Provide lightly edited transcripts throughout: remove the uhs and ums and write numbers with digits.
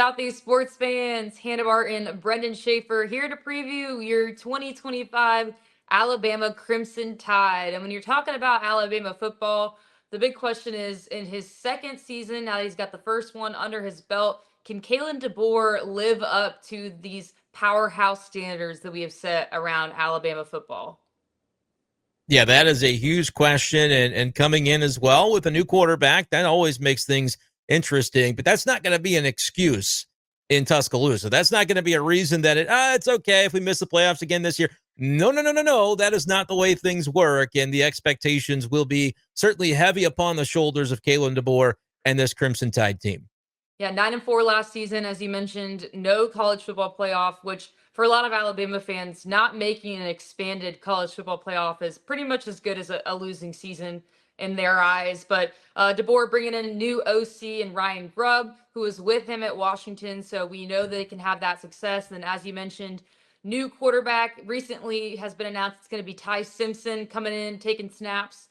Southeast sports fans? Hannah Barton, Brendan Schaefer here to preview your 2025 Alabama Crimson Tide. And when you're talking about Alabama football, the big question is in his second season, now that he's got the first one under his belt, can Kalen DeBoer live up to these powerhouse standards that we have set around Alabama football? Yeah, that is a huge question. And coming in as well with a new quarterback, that always makes things interesting. But that's not going to be an excuse in Tuscaloosa. That's not going to be a reason that it's okay if we miss the playoffs again this year. No, no, no, no, no. That is not the way things work. And the expectations will be certainly heavy upon the shoulders of Kalen DeBoer and this Crimson Tide team. Yeah, 9-4 last season, as you mentioned, no college football playoff, which for a lot of Alabama fans, not making an expanded college football playoff is pretty much as good as a losing season in their eyes. But DeBoer bringing in a new OC and Ryan Grubb, who was with him at Washington, so we know they can have that success. And then, as you mentioned, new quarterback recently has been announced. It's going to be Ty Simpson coming in, taking snaps.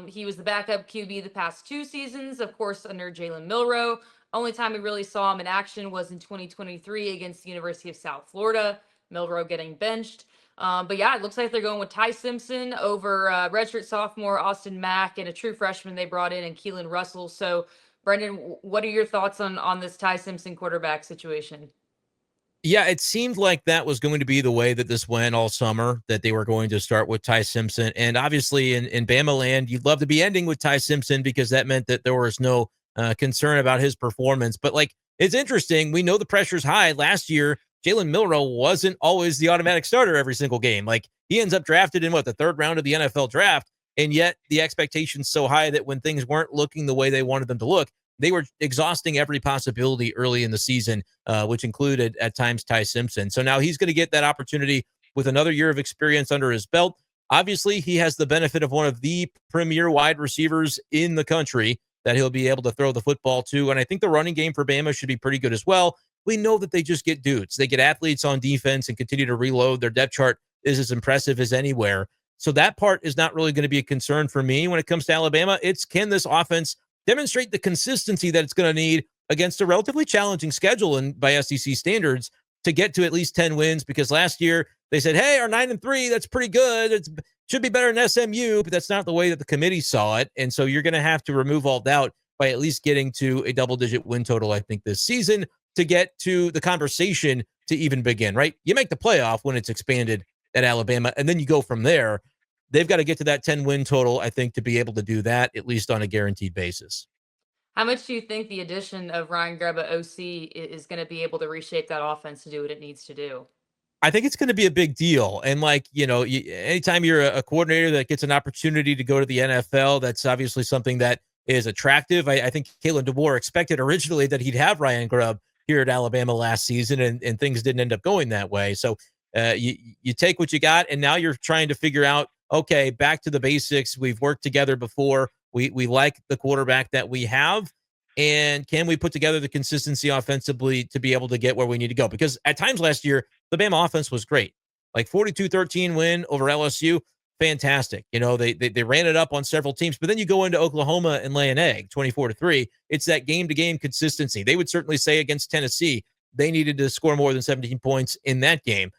He was the backup QB the past 2 seasons, of course, under Jalen Milroe. Only time we really saw him in action was in 2023 against the University of South Florida, Milroe getting benched. But yeah, it looks like they're going with Ty Simpson over redshirt sophomore Austin Mack and a true freshman they brought in Keelan Russell. So, Brendan, what are your thoughts on this Ty Simpson quarterback situation? Yeah, it seemed like that was going to be the way that this went all summer, that they were going to start with Ty Simpson. And obviously in Bama land, you'd love to be ending with Ty Simpson because that meant that there was no concern about his performance. But like, it's interesting. We know the pressure's high. Last year, Jalen Milroe wasn't always the automatic starter every single game. Like he ends up drafted in the third round of the NFL draft. And yet the expectation's so high that when things weren't looking the way they wanted them to look, they were exhausting every possibility early in the season, which included at times Ty Simpson. So now he's going to get that opportunity with another year of experience under his belt. Obviously, he has the benefit of one of the premier wide receivers in the country that he'll be able to throw the football to. And I think the running game for Bama should be pretty good as well. We know that they just get dudes. They get athletes on defense and continue to reload. Their depth chart is as impressive as anywhere. So that part is not really going to be a concern for me when it comes to Alabama. It's can this offense demonstrate the consistency that it's going to need against a relatively challenging schedule and by SEC standards to get to at least 10 wins, because last year they said, hey, our 9-3, that's pretty good. It should be better than SMU, but that's not the way that the committee saw it. And so you're going to have to remove all doubt by at least getting to a double-digit win total, I think, this season to get to the conversation to even begin, right? You make the playoff when it's expanded at Alabama, and then you go from there. They've got to get to that 10-win total, I think, to be able to do that, at least on a guaranteed basis. How much do you think the addition of Ryan Grubb at OC is going to be able to reshape that offense to do what it needs to do? I think it's going to be a big deal. And like, anytime you're a coordinator that gets an opportunity to go to the NFL, that's obviously something that is attractive. I think Kalen DeBoer expected originally that he'd have Ryan Grubb here at Alabama last season, and things didn't end up going that way. So you take what you got, and now you're trying to figure out, okay, back to the basics. We've worked together before. We like the quarterback that we have. And can we put together the consistency offensively to be able to get where we need to go? Because at times last year, the Bama offense was great. Like 42-13 win over LSU, fantastic. They ran it up on several teams, but then you go into Oklahoma and lay an egg, 24-3. It's that game-to-game consistency. They would certainly say against Tennessee, they needed to score more than 17 points in that game.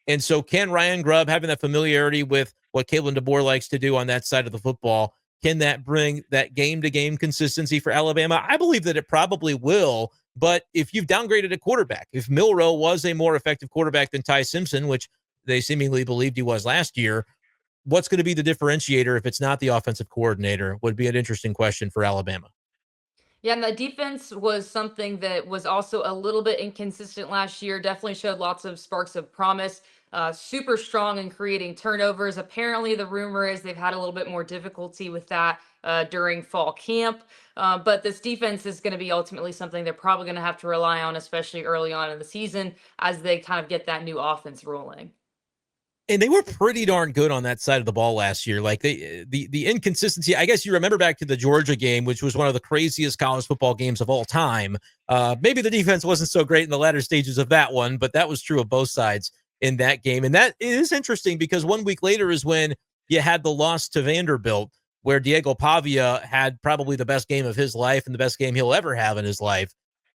And so can Ryan Grubb, having that familiarity with what Kalen DeBoer likes to do on that side of the football, can that bring that game-to-game consistency for Alabama? I believe that it probably will, but if you've downgraded a quarterback, if Milroe was a more effective quarterback than Ty Simpson, which they seemingly believed he was last year, what's going to be the differentiator if it's not the offensive coordinator would be an interesting question for Alabama. Yeah, and the defense was something that was also a little bit inconsistent last year. Definitely showed lots of sparks of promise. Super strong in creating turnovers. Apparently, the rumor is they've had a little bit more difficulty with that during fall camp. But this defense is going to be ultimately something they're probably going to have to rely on, especially early on in the season as they kind of get that new offense rolling. And they were pretty darn good on that side of the ball last year. Like the inconsistency, I guess you remember back to the Georgia game, which was one of the craziest college football games of all time. Maybe the defense wasn't so great in the latter stages of that one, but that was true of both sides in that game. And that is interesting because 1 week later is when you had the loss to Vanderbilt, where Diego Pavia had probably the best game of his life and the best game he'll ever have in his life.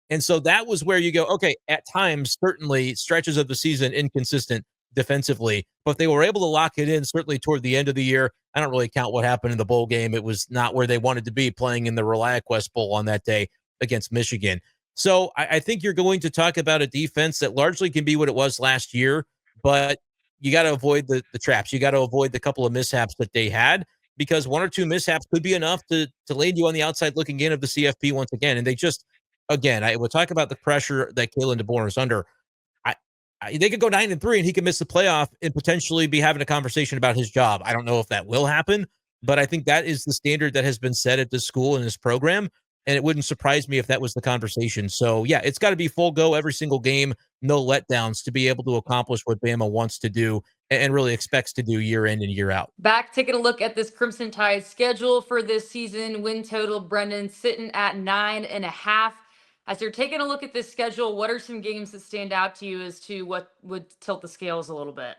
And so that was where you go, okay, at times, certainly stretches of the season, inconsistent defensively, but they were able to lock it in certainly toward the end of the year. I don't really count what happened in the bowl game. It was not where they wanted to be playing in the ReliaQuest Bowl on that day against Michigan. So I think you're going to talk about a defense that largely can be what it was last year, but you got to avoid the traps. You got to avoid the couple of mishaps that they had, because one or two mishaps could be enough to land you on the outside looking in of the CFP once again. And they just, again, I will talk about the pressure that Kalen DeBoer is under. I, they could go 9-3 and he could miss the playoff and potentially be having a conversation about his job. I don't know if that will happen, but I think that is the standard that has been set at this school and this program. And it wouldn't surprise me if that was the conversation. So, yeah, it's got to be full go every single game, no letdowns, to be able to accomplish what Bama wants to do and really expects to do year in and year out. Back taking a look at this Crimson Tide schedule for this season, win total, Brendan, sitting at 9.5. As you're taking a look at this schedule, what are some games that stand out to you as to what would tilt the scales a little bit?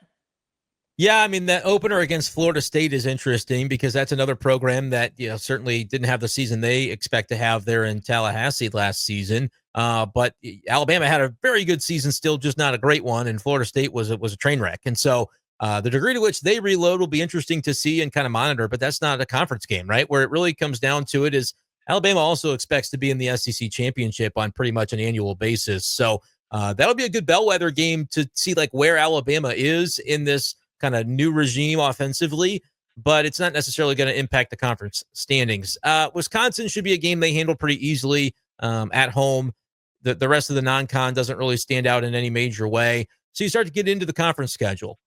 Yeah, I mean, that opener against Florida State is interesting because that's another program that, certainly didn't have the season they expect to have there in Tallahassee last season. But Alabama had a very good season still, just not a great one, and Florida State was a train wreck. And so the degree to which they reload will be interesting to see and kind of monitor, but that's not a conference game, right? Where it really comes down to it is Alabama also expects to be in the SEC championship on pretty much an annual basis. So that'll be a good bellwether game to see like where Alabama is in this kind of new regime offensively, but it's not necessarily going to impact the conference standings. Wisconsin should be a game they handle pretty easily at home. The rest of the non-con doesn't really stand out in any major way. So you start to get into the conference schedule.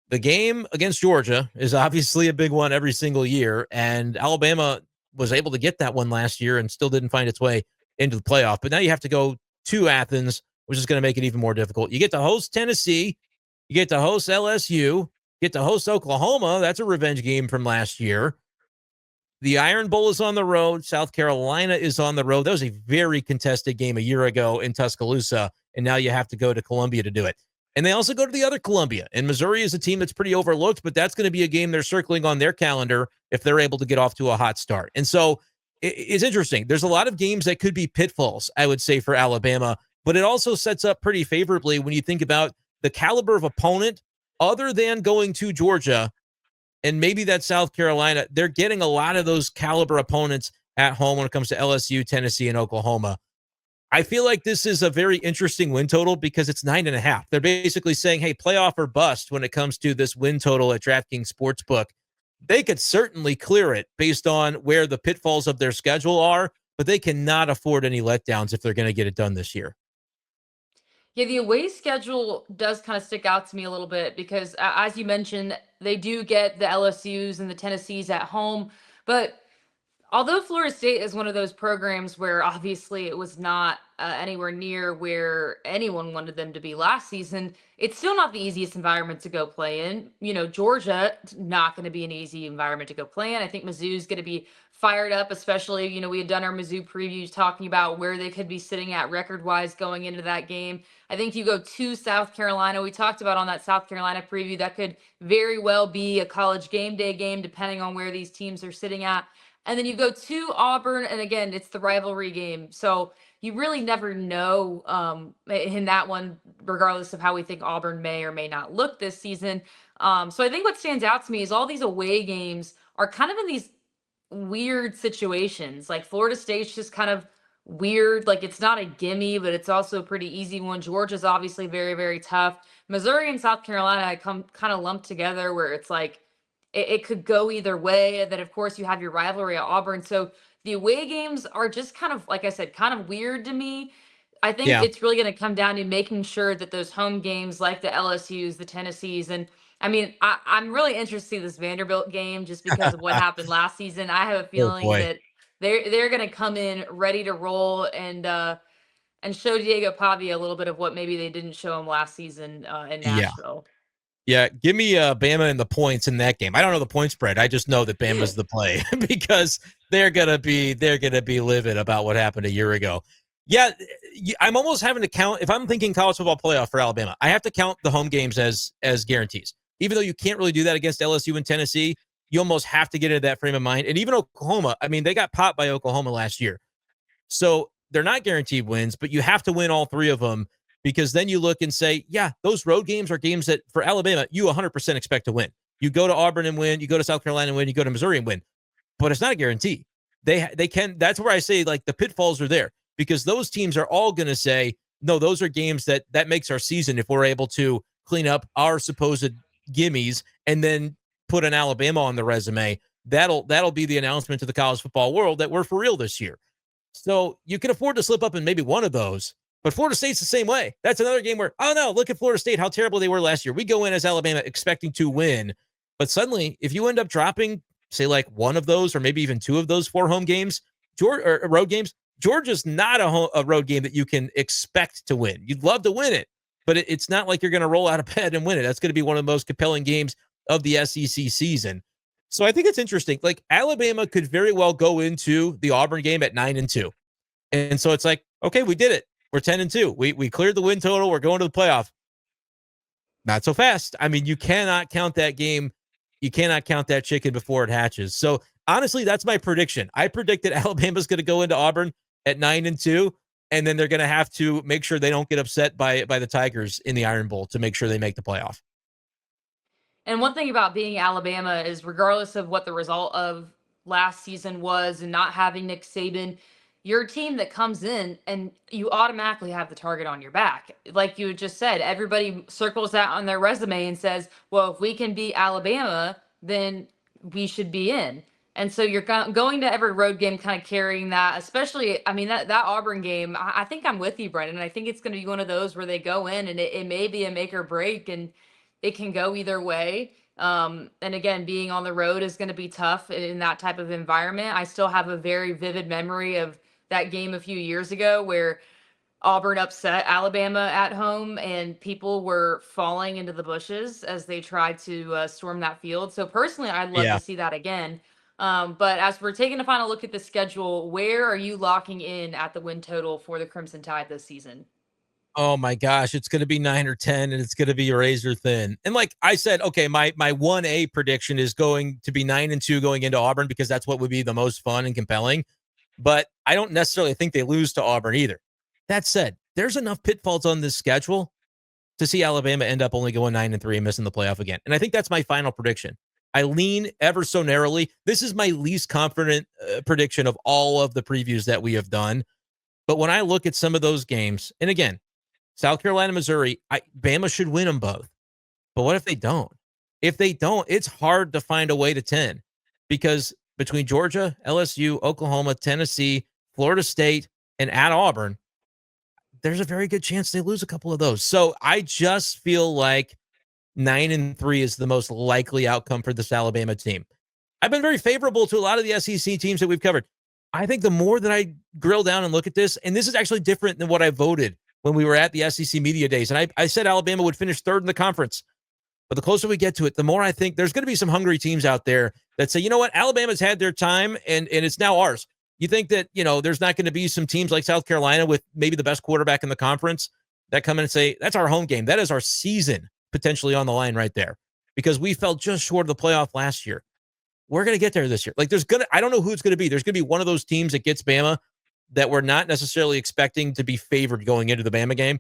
The game against Georgia is obviously a big one every single year, and Alabama was able to get that one last year and still didn't find its way into the playoff. But now you have to go to Athens, which is going to make it even more difficult. You get to host Tennessee. You get to host LSU, get to host Oklahoma. That's a revenge game from last year. The Iron Bowl is on the road. South Carolina is on the road. That was a very contested game a year ago in Tuscaloosa, and now you have to go to Columbia to do it. And they also go to the other Columbia. And Missouri is a team that's pretty overlooked, but that's going to be a game they're circling on their calendar if they're able to get off to a hot start. And so it's interesting. There's a lot of games that could be pitfalls, I would say, for Alabama, but it also sets up pretty favorably when you think about the caliber of opponent other than going to Georgia and maybe that South Carolina. They're getting a lot of those caliber opponents at home when it comes to LSU, Tennessee, and Oklahoma. I feel like this is a very interesting win total because it's 9.5. They're basically saying, hey, playoff or bust when it comes to this win total at DraftKings Sportsbook. They could certainly clear it based on where the pitfalls of their schedule are, but they cannot afford any letdowns if they're going to get it done this year. Yeah, the away schedule does kind of stick out to me a little bit because, as you mentioned, they do get the LSUs and the Tennessees at home. But although Florida State is one of those programs where obviously it was not anywhere near where anyone wanted them to be last season, it's still not the easiest environment to go play in. Georgia, not going to be an easy environment to go play in. I think Mizzou's going to be fired up, especially, we had done our Mizzou previews talking about where they could be sitting at record-wise going into that game. I think you go to South Carolina. We talked about on that South Carolina preview, that could very well be a college game day game, depending on where these teams are sitting at. And then you go to Auburn, and again, it's the rivalry game. So you really never know in that one, regardless of how we think Auburn may or may not look this season. So I think what stands out to me is all these away games are kind of in these weird situations. Like Florida State's just kind of weird. Like it's not a gimme, but it's also a pretty easy one. Georgia's obviously very, very tough. Missouri and South Carolina I come kind of lumped together where it's like it could go either way. And then of course you have your rivalry at Auburn. So the away games are just kind of, like I said, kind of weird to me. I think Yeah. it's really going to come down to making sure that those home games like the LSUs, the Tennessees, and I mean, I'm really interested to see this Vanderbilt game just because of what happened last season. I have a Oh feeling boy. that they're going to come in ready to roll and show Diego Pavia a little bit of what maybe they didn't show him last season in Yeah. Nashville. Yeah, give me Bama and the points in that game. I don't know the point spread. I just know that Bama's the play because they're gonna be livid about what happened a year ago. Yeah, I'm almost having to count if I'm thinking college football playoff for Alabama. I have to count the home games as guarantees, even though you can't really do that against LSU and Tennessee. You almost have to get into that frame of mind. And even Oklahoma. I mean, they got popped by Oklahoma last year. So they're not guaranteed wins, but you have to win all 3 of them, because then you look and say, yeah, those road games are games that for Alabama, you 100% expect to win. You go to Auburn and win, you go to South Carolina and win, you go to Missouri and win, but it's not a guarantee. They can, that's where I say, like, the pitfalls are there, because those teams are all going to say, no, those are games that makes our season if we're able to clean up our supposed gimmies and then put an Alabama on the resume. That'll be the announcement to the college football world that we're for real this year. So you can afford to slip up in maybe one of those. But Florida State's the same way. That's another game where, oh no, look at Florida State, how terrible they were last year. We go in as Alabama expecting to win. But suddenly, if you end up dropping, say, like one of those or maybe even 2 of those 4 home games, or road games, Georgia's not a road game that you can expect to win. You'd love to win it, but it's not like you're going to roll out of bed and win it. That's going to be one of the most compelling games of the SEC season. So I think it's interesting. Like, Alabama could very well go into the Auburn game at 9-2. And so it's like, okay, we did it. We're 10-2. We cleared the win total. We're going to the playoff. Not so fast. I mean, you cannot count that game. You cannot count that chicken before it hatches. So honestly, that's my prediction. I predict that Alabama's going to go into Auburn at 9-2, and then they're going to have to make sure they don't get upset by the Tigers in the Iron Bowl to make sure they make the playoff. And one thing about being Alabama is, regardless of what the result of last season was and not having Nick Saban, you're a team that comes in and you automatically have the target on your back. Like you just said, everybody circles that on their resume and says, well, if we can beat Alabama, then we should be in. And so you're going to every road game kind of carrying that, especially, I mean, that Auburn game, I think I'm with you, Brendan. I think it's going to be one of those where they go in and it may be a make or break, and it can go either way. And again, being on the road is going to be tough in that type of environment. I still have a very vivid memory of that game a few years ago where Auburn upset Alabama at home and people were falling into the bushes as they tried to storm that field. So personally, I'd love to Yeah. see that again. But as we're taking a final look at the schedule, where are you locking in at the win total for the Crimson Tide this season? Oh my gosh, it's going to be 9 or 10, and it's going to be razor thin. And like I said, okay, my 1A prediction is going to be 9-2 going into Auburn, because that's what would be the most fun and compelling. But I don't necessarily think they lose to Auburn either. That said, there's enough pitfalls on this schedule to see Alabama end up only going 9-3 and missing the playoff again. And I think that's my final prediction. I lean ever so narrowly. This is my least confident prediction of all of the previews that we have done. But when I look at some of those games, and again, South Carolina, Missouri, Bama should win them both. But what if they don't? If they don't, it's hard to find a way to 10, because between Georgia, LSU, Oklahoma, Tennessee, Florida State, and at Auburn, there's a very good chance they lose a couple of those. So I just feel like 9-3 is the most likely outcome for this Alabama team. I've been very favorable to a lot of the SEC teams that we've covered. I think the more that I grill down and look at this, and this is actually different than what I voted when we were at the SEC Media Days, and I said Alabama would finish 3rd in the conference. But the closer we get to it, the more I think there's going to be some hungry teams out there that say, you know what, Alabama's had their time, and it's now ours. You think that, there's not going to be some teams like South Carolina with maybe the best quarterback in the conference that come in and say, that's our home game. That is our season potentially on the line right there, because we fell just short of the playoff last year. We're going to get there this year. Like, I don't know who it's going to be. There's going to be one of those teams that gets Bama that we're not necessarily expecting to be favored going into the Bama game.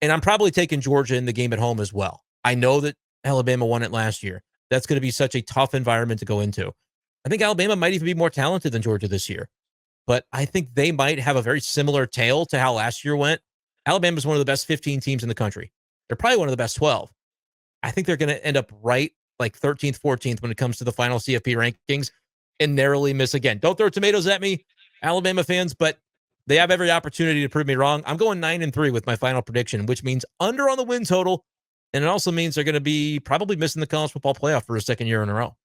And I'm probably taking Georgia in the game at home as well. I know that Alabama won it last year. That's going to be such a tough environment to go into. I think Alabama might even be more talented than Georgia this year, but I think they might have a very similar tale to how last year went. Alabama is one of the best 15 teams in the country. They're probably one of the best 12. I think they're going to end up right like 13th, 14th when it comes to the final CFP rankings and narrowly miss again. Don't throw tomatoes at me, Alabama fans, but they have every opportunity to prove me wrong. I'm going 9-3 with my final prediction, which means under on the win total. And it also means they're going to be probably missing the college football playoff for a second year in a row.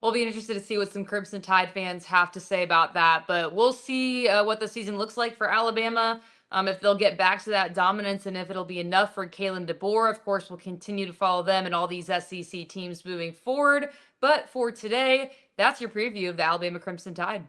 We'll be interested to see what some Crimson Tide fans have to say about that, but we'll see what the season looks like for Alabama, if they'll get back to that dominance and if it'll be enough for Kalen DeBoer. Of course, we'll continue to follow them and all these SEC teams moving forward. But for today, that's your preview of the Alabama Crimson Tide.